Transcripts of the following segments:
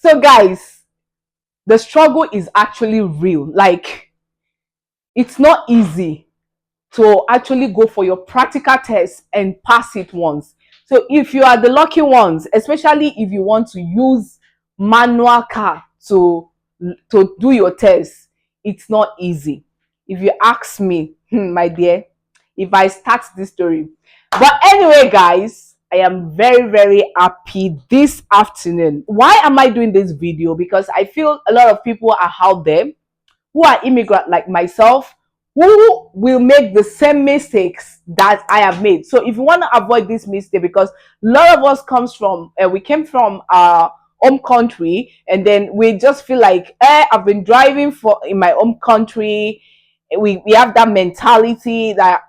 So guys, the struggle is actually real. Like, it's not easy to actually go for your practical test and pass it once. So if you are the lucky ones, especially if you want to use manual car to do your test, it's not easy. If you ask me, my dear, if I start this story. But anyway, guys, I am very, very happy this afternoon. Why am I doing this video? Because I feel a lot of people are out there who are immigrant like myself, who will make the same mistakes that I have made. So if you want to avoid this mistake, because a lot of us comes from we came from our home country, and then we just feel like, I've been driving for in my home country. We have that mentality that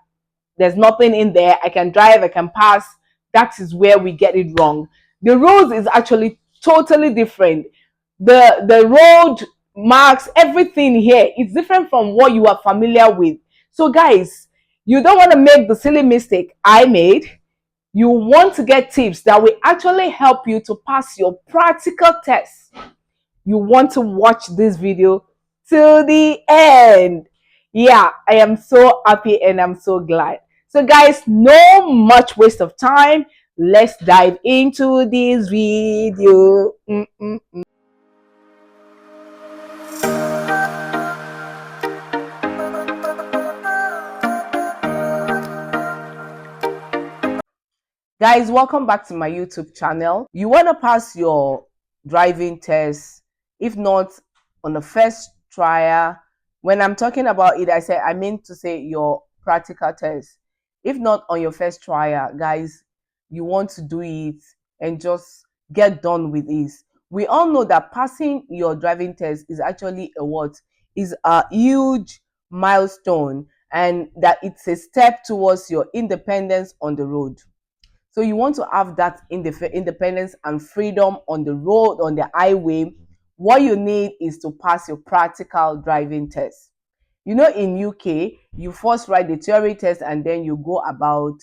there's nothing in there, I can drive, I can pass. That is where we get it wrong. The rules is actually totally different. The road marks, everything here is different from what you are familiar with. So guys, you don't want to make the silly mistake I made. You want to get tips that will actually help you to pass your practical test. You want to watch this video till the end. Yeah, I am so happy and I'm so glad. So guys, no much waste of time. Let's dive into this video. Guys, welcome back to my YouTube channel. You want to pass your driving test, if not on the first trial. When I'm talking about it, I mean to say your practical test. If not on your first trial, guys, you want to do it and just get done with this. We all know that passing your driving test is actually is a huge milestone, and that it's a step towards your independence on the road. So you want to have that independence and freedom on the road, on the highway. What you need is to pass your practical driving test. You know, in UK, you first write the theory test and then you go about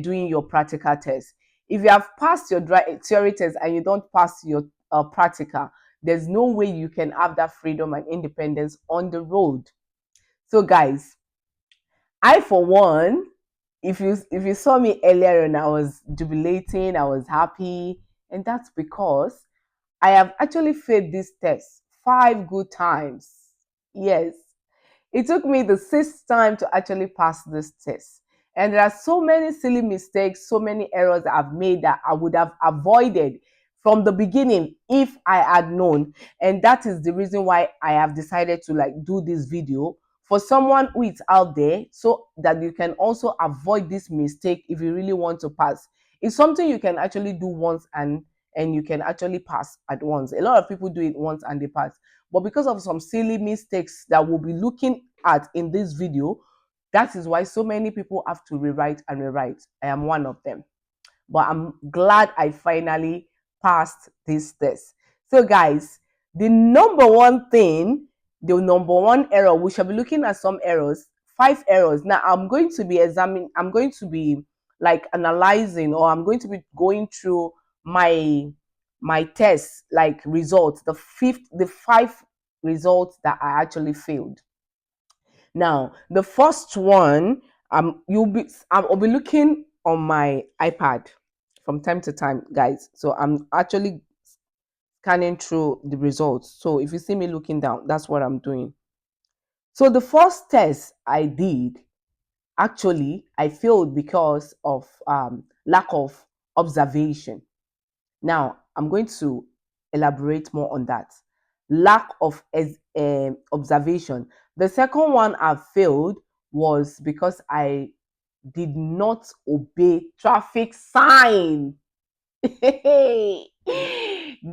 doing your practical test. If you have passed your theory test and you don't pass your practical, there's no way you can have that freedom and independence on the road. So guys, I for one, if you saw me earlier and I was jubilating, I was happy, and that's because I have actually failed this test 5 good times. Yes, it took me the 6th time to actually pass this test. And there are so many silly mistakes, so many errors that I've made that I would have avoided from the beginning if I had known. And that is the reason why I have decided to do this video for someone who is out there, so that you can also avoid this mistake if you really want to pass. It's something you can actually do once, and you can actually pass at once. A lot of people do it once and they pass. But because of some silly mistakes that we'll be looking at in this video, that is why so many people have to rewrite and rewrite. I am one of them. But I'm glad I finally passed this test. So guys, the number one thing, the number one error, we shall be looking at some errors, 5 errors. Now I'm going to be analyzing, or I'm going to be going through my test results, the 5 results that I actually failed. Now, the first one, I'll be looking on my iPad from time to time, guys. So I'm actually scanning through the results. So if you see me looking down, that's what I'm doing. So the first test I did, actually, I failed because of lack of observation. Now, I'm going to elaborate more on that. Lack of observation. The second one I failed was because I did not obey traffic sign. That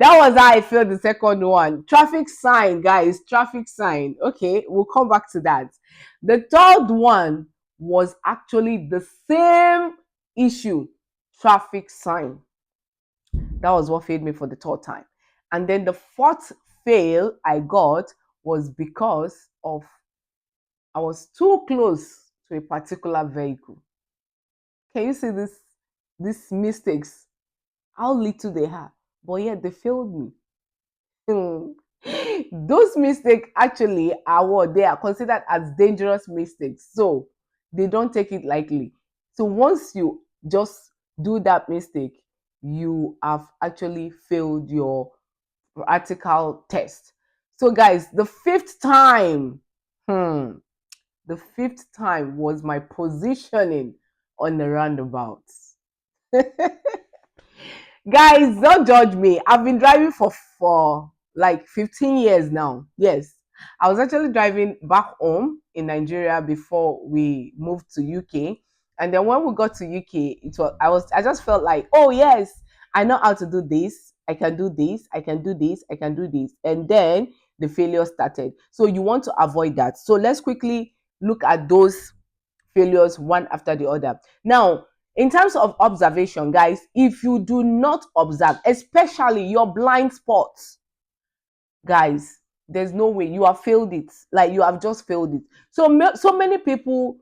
was how I failed the second one. Traffic sign, guys, traffic sign. Okay, we'll come back to that. The third one was actually the same issue, traffic sign. That was what failed me for the third time. And then the fourth fail I got was because of I was too close to a particular vehicle. Can you see these mistakes? How little they have, but yet they failed me. Those mistakes actually are what they are considered as dangerous mistakes. So they don't take it lightly. So once you just do that mistake, you have actually failed your practical test. So guys, the fifth time, the fifth time was my positioning on the roundabouts. Guys, don't judge me. I've been driving for like 15 years now. Yes. I was actually driving back home in Nigeria before we moved to UK. And then when we got to UK, I just felt like, oh yes, I know how to do this. I can do this. I can do this. I can do this. And then the failure started. So you want to avoid that. So let's quickly look at those failures one after the other. Now, in terms of observation, guys, if you do not observe, especially your blind spots, guys, there's no way you have failed it. Like you have just failed it. So many people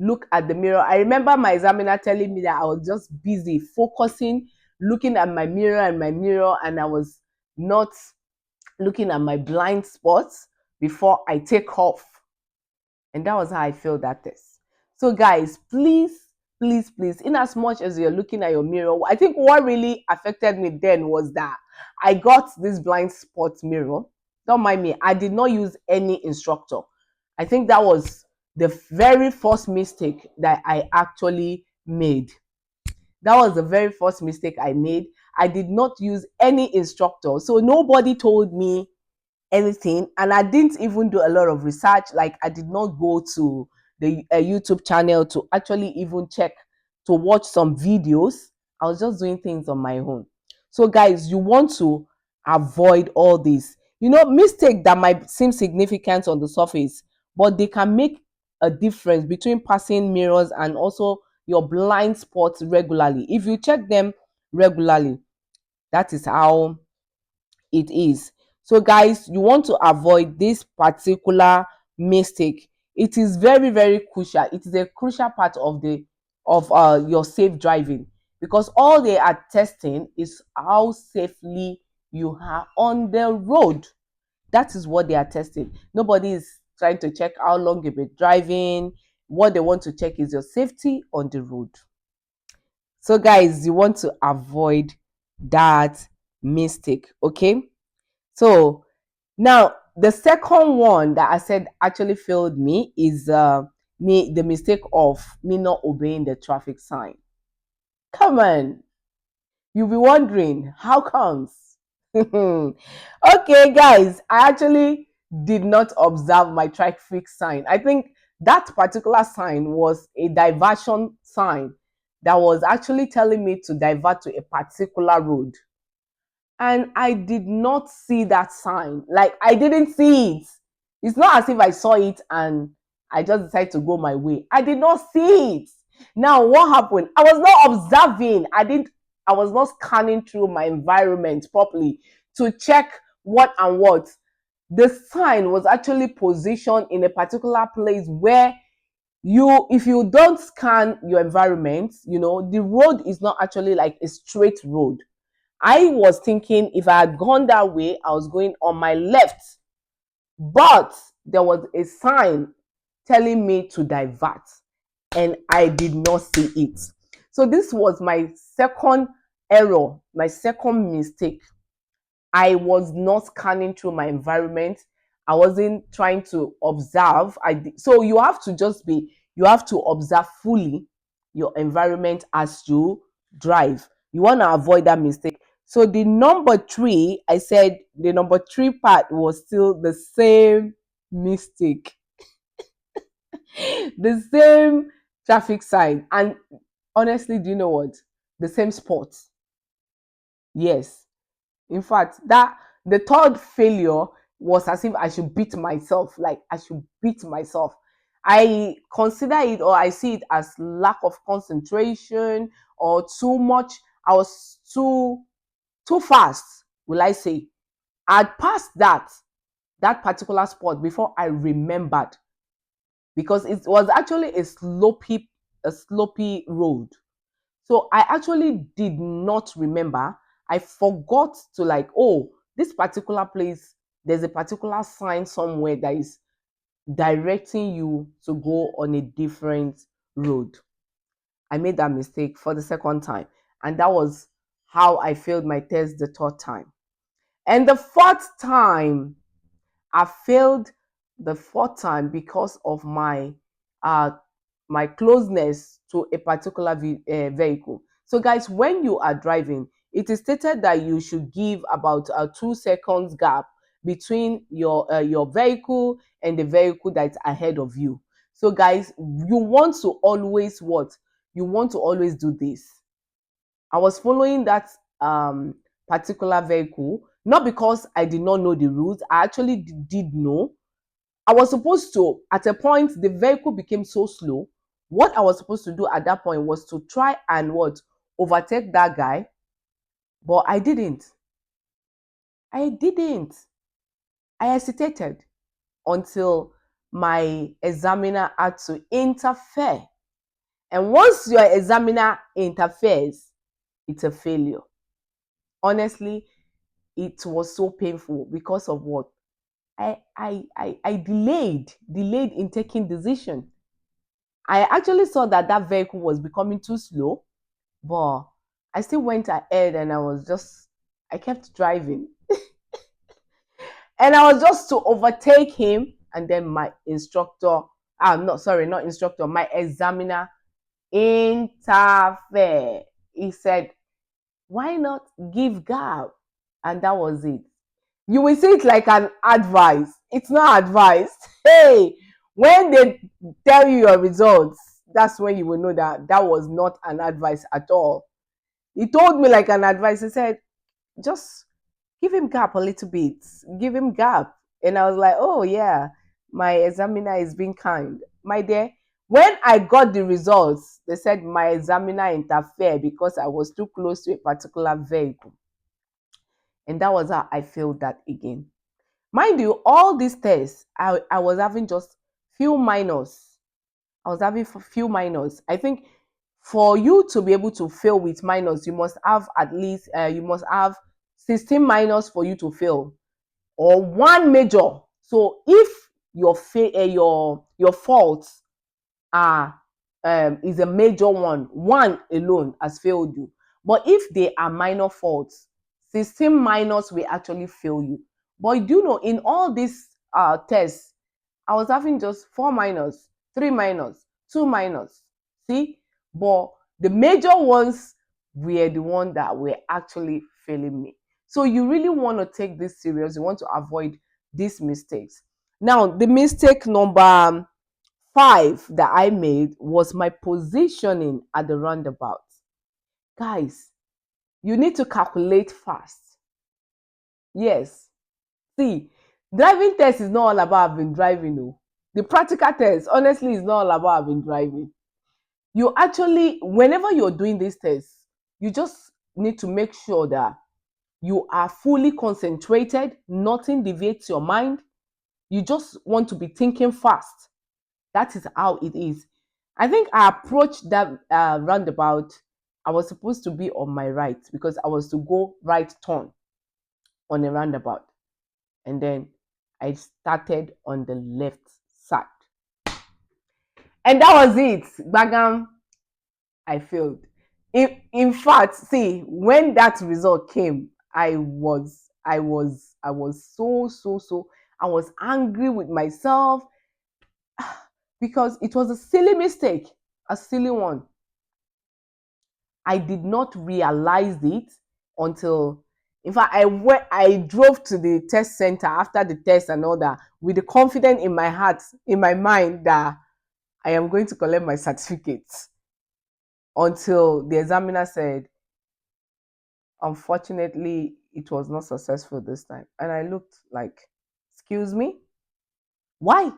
look at the mirror. I remember my examiner telling me that I was just busy focusing, looking at my mirror, and I was not looking at my blind spots before I take off. And that was how I failed that test. So, guys, please, in as much as you're looking at your mirror, I think what really affected me then was that I got this blind spot mirror. Don't mind me, I did not use any instructor. I think that was the very first mistake that I actually made. That was the very first mistake I made. I did not use any instructor. So nobody told me anything, and I didn't even do a lot of research. Like I did not go to the YouTube channel to actually even check to watch some videos. I was just doing things on my own. So guys, you want to avoid all this, mistake that might seem significant on the surface, but they can make a difference between passing mirrors and also your blind spots regularly. If you check them regularly, that is how it is. So guys, you want to avoid this particular mistake. It is very, very crucial. It is a crucial part of the of your safe driving, because all they are testing is how safely you are on the road. That is what they are testing. Nobody is trying to check how long you've been driving. What they want to check is your safety on the road. So guys, you want to avoid that mistake, okay? So now the second one that I said actually failed me is the mistake of me not obeying the traffic sign. Come on, you'll be wondering how comes. Okay, guys, I actually did not observe my traffic sign. I think that particular sign was a diversion sign that was actually telling me to divert to a particular road, and I did not see that sign. Like I didn't see it. It's not as if I saw it and I just decided to go my way. I did not see it. Now, what happened? I was not observing. I was not scanning through my environment properly to check what and what. The sign was actually positioned in a particular place where if you don't scan your environment, the road is not actually like a straight road. I was thinking if I had gone that way, I was going on my left. But there was a sign telling me to divert, and I did not see it. So this was my second error, my second mistake. I was not scanning through my environment. I wasn't trying to observe. So you have to observe fully your environment as you drive. You want to avoid that mistake. So the number three, I said the number three part was still the same mistake, the same traffic sign. And honestly, do you know what? The same spot. Yes. In fact, that the third failure was as if I should beat myself. Like I should beat myself. I consider it, or I see it as lack of concentration or too much. I was too fast, will I say. I'd passed that particular spot before I remembered, because it was actually a slopy road. So I actually did not remember. I forgot to, like, oh, this particular place, there's a particular sign somewhere that is directing you to go on a different road. I made that mistake for the second time, and that was how I failed my test the third time. And the fourth time, I failed the fourth time because of uh, my closeness to a particular vehicle. So, guys, when you are driving, it is stated that you should give about a 2 seconds gap between your vehicle and the vehicle that's ahead of you. So, guys, you want to always what? You want to always do this. I was following that particular vehicle, not because I did not know the route. I actually did know. I was supposed to, at a point, the vehicle became so slow. What I was supposed to do at that point was to try and what? Overtake that guy. But I didn't. I didn't. I hesitated until my examiner had to interfere. And once your examiner interferes, it's a failure. Honestly, it was so painful because of what? I delayed in taking decision. I actually saw that that vehicle was becoming too slow, but I still went ahead and I kept driving. And I was just to overtake him, and then my instructor, no, sorry, not instructor, my examiner interfere. He said, why not give gap? And that was it. You will see it like an advice. It's not advice. Hey, when they tell you your results, that's when you will know that that was not an advice at all. He told me like an advice. He said, just give him gap a little bit. Give him gap. And I was like, oh, yeah, my examiner is being kind. My dear, when I got the results, they said my examiner interfered because I was too close to a particular vehicle. And that was how I failed that again. Mind you, all these tests, I was having just few minors. I was having few minors. I think for you to be able to fail with minors, you must have at least you must have 16 minors for you to fail, or one major. So if your faults are is a major one alone has failed you. But if they are minor faults, 16 minors will actually fail you. But do you know, in all these tests, I was having just 4 minors, 3 minors, 2 minors. See? But the major ones were the ones that were actually failing me. So you really want to take this serious. You want to avoid these mistakes. Now, the mistake number 5 that I made was my positioning at the roundabout. Guys, you need to calculate fast. Yes. See, driving test is not all about having driving. No. The practical test, honestly, is not all about having driving. You actually, whenever you're doing this test, you just need to make sure that you are fully concentrated, nothing deviates your mind. You just want to be thinking fast. That is how it is. I think I approached that roundabout. I was supposed to be on my right because I was to go right turn on a roundabout. And then I started on the left side. And that was it. Bagam, I failed. In fact, see, when that result came, I was so, I was angry with myself because it was a silly mistake, a silly one. I did not realize it until, in fact, I drove to the test center after the test and all that with the confidence in my heart, in my mind, that I am going to collect my certificates. Until the examiner said, unfortunately, it was not successful this time. And I looked like, excuse me, why?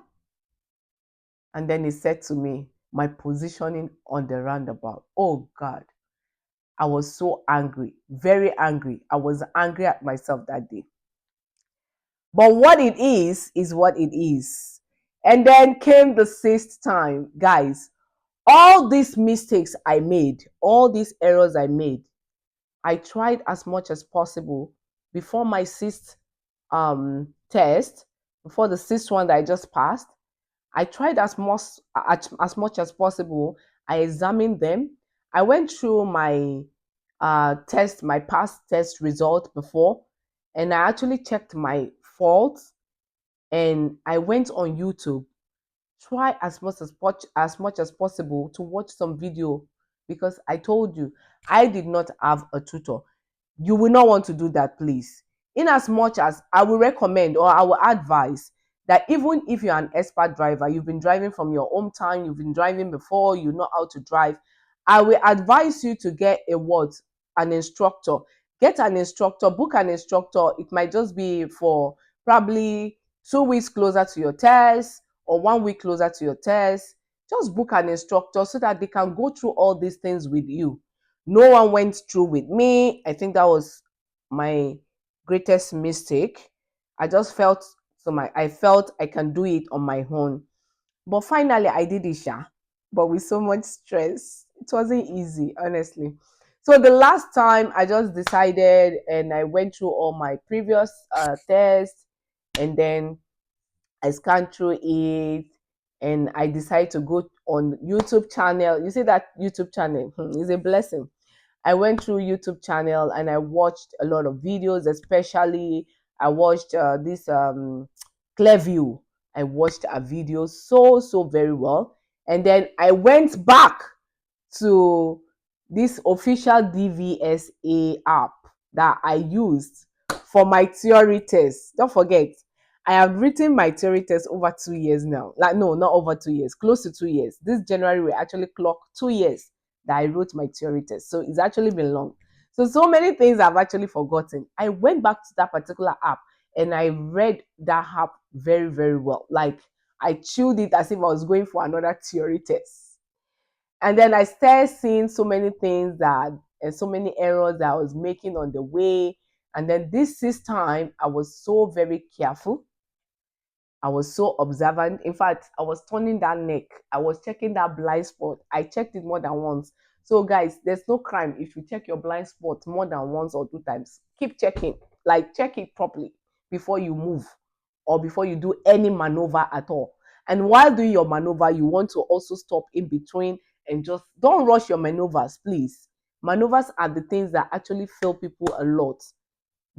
And then he said to me, my positioning on the roundabout. Oh God. I was so angry, very angry. I was angry at myself that day. But what it is what it is. And then came the sixth time. Guys, all these mistakes I made, all these errors I made, I tried as much as possible before my sixth test, before the sixth one that I just passed, I tried as much as possible. I examined them. I went through my my past test result before, and I actually checked my faults, and I went on YouTube. Try as much as possible to watch some video, because I told you I did not have a tutor. You will not want to do that, please. In as much as I will recommend or I will advise that even if you're an expert driver, you've been driving from your hometown, you've been driving before, you know how to drive, I will advise you to get a what? An instructor. Get an instructor, book an instructor. It might just be for probably 2 weeks closer to your test or 1 week closer to your test. Just book an instructor so that they can go through all these things with you. No one went through with me. I think that was my greatest mistake. I just felt I felt I can do it on my own. But finally I did it, sha. But with so much stress. It wasn't easy, honestly. So the last time I just decided and I went through all my previous tests, and then I scanned through it, and I decided to go on YouTube channel. You see that YouTube channel is a blessing. I went through YouTube channel and I watched a lot of videos, especially I watched this Clearview. I watched a video so very well. And then I went back to this official DVSA app that I used for my theory test. Don't forget, I have written my theory test over 2 years now. Like, no, not over 2 years, close to 2 years. This January, we actually clock 2 years that I wrote my theory test. So it's actually been long. So many things I've actually forgotten. I went back to that particular app and I read that app very well. Like, I chewed it as if I was going for another theory test. And then I started seeing so many things that and so many errors that I was making on the way. And then this time I was so very careful. I was so observant. In fact, I was turning that neck. I was checking that blind spot. I checked it more than once. So, guys, there's no crime if you check your blind spot more than once or 2 times. Keep checking. Like, check it properly before you move or before you do any maneuver at all. And while doing your maneuver, you want to also stop in between and just don't rush your maneuvers, please. Maneuvers are the things that actually fail people a lot.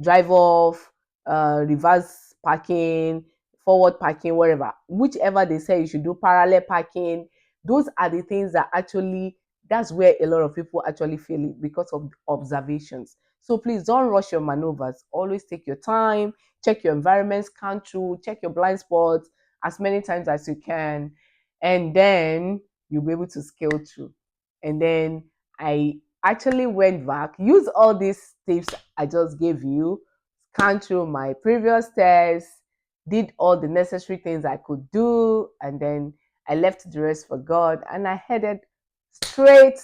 Drive off, reverse parking, forward parking, wherever, whichever they say you should do, parallel parking. Those are the things that actually, that's where a lot of people actually feel it because of observations. So please don't rush your maneuvers. Always take your time, check your environment, scan through, check your blind spots as many times as you can, and then you'll be able to scale through. And then I actually went back, use all these tips I just gave you, scan through my previous tests, did all the necessary things I could do, and then I left the rest for God and I headed straight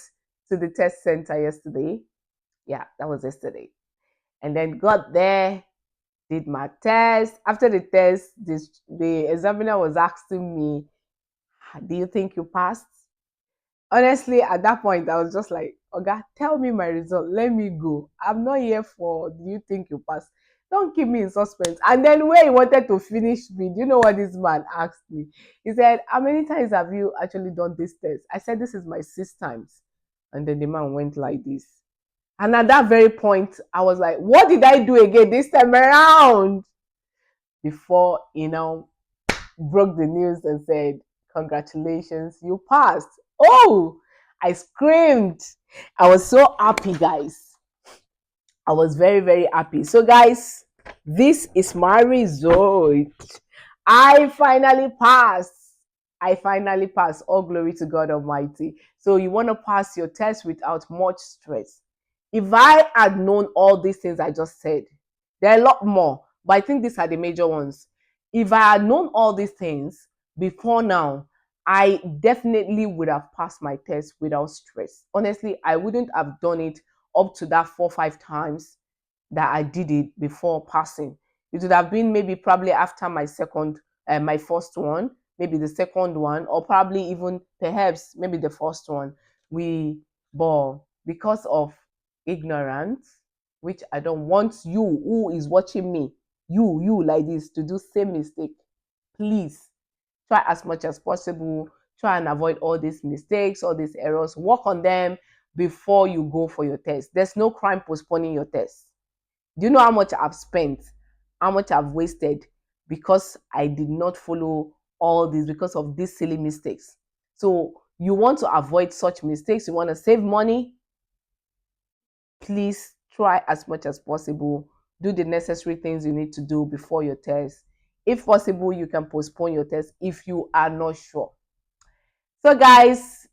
to the test center yesterday. Yeah, that was yesterday. And then got there, did my test. After the test, the examiner was asking me, do you think you passed? Honestly, at that point, I was just like, Oga, tell me my result. Let me go. I'm not here for, do you think you passed? Don't keep me in suspense. And then where he wanted to finish me, do you know what this man asked me? He said, how many times have you actually done this test? I said, this is my 6 times. And then the man went like this. And at that very point, I was like, what did I do again this time around? Before, broke the news and said, congratulations, you passed. Oh, I screamed. I was so happy, guys. I was very happy. So, guys, this is my result. I finally passed. I finally passed. All glory to God Almighty. So, you want to pass your test without much stress. If I had known all these things I just said, there are a lot more, but I think these are the major ones. If I had known all these things before now, I definitely would have passed my test without stress. Honestly, I wouldn't have done it up to that 4 or 5 times that I did it before passing. It would have been maybe probably after my first one, maybe the second one, or probably even perhaps maybe the first one. But because of ignorance, which I don't want you who is watching me, you like this to do same mistake. Please try as much as possible. Try and avoid all these mistakes, all these errors. Work on them before you go for your test. There's no crime postponing your test. Do you know how much I've spent, how much I've wasted because I did not follow all this because of these silly mistakes? So you want to avoid such mistakes, you want to save money, please try as much as possible. Do the necessary things you need to do before your test. If possible, you can postpone your test if you are not sure. So guys,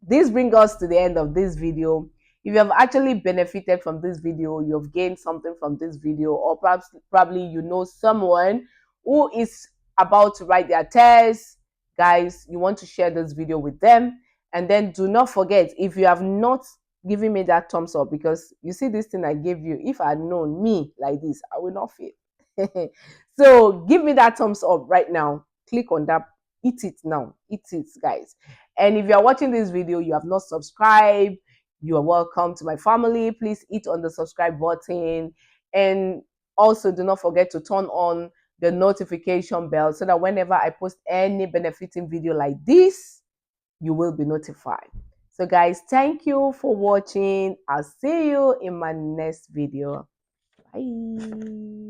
this brings us to the end of this video. If you have actually benefited from this video, you have gained something from this video, or perhaps probably you know someone who is about to write their test, guys, you want to share this video with them. And then do not forget, if you have not given me that thumbs up, because you see this thing I gave you, if I had known me like this, I will not fail. So give me that thumbs up right now. Click on that. Eat it now. Eat it, guys. And if you are watching this video, you have not subscribed, you are welcome to my family. Please hit on the subscribe button. And also do not forget to turn on the notification bell so that whenever I post any benefiting video like this, you will be notified. So guys, thank you for watching. I'll see you in my next video. Bye.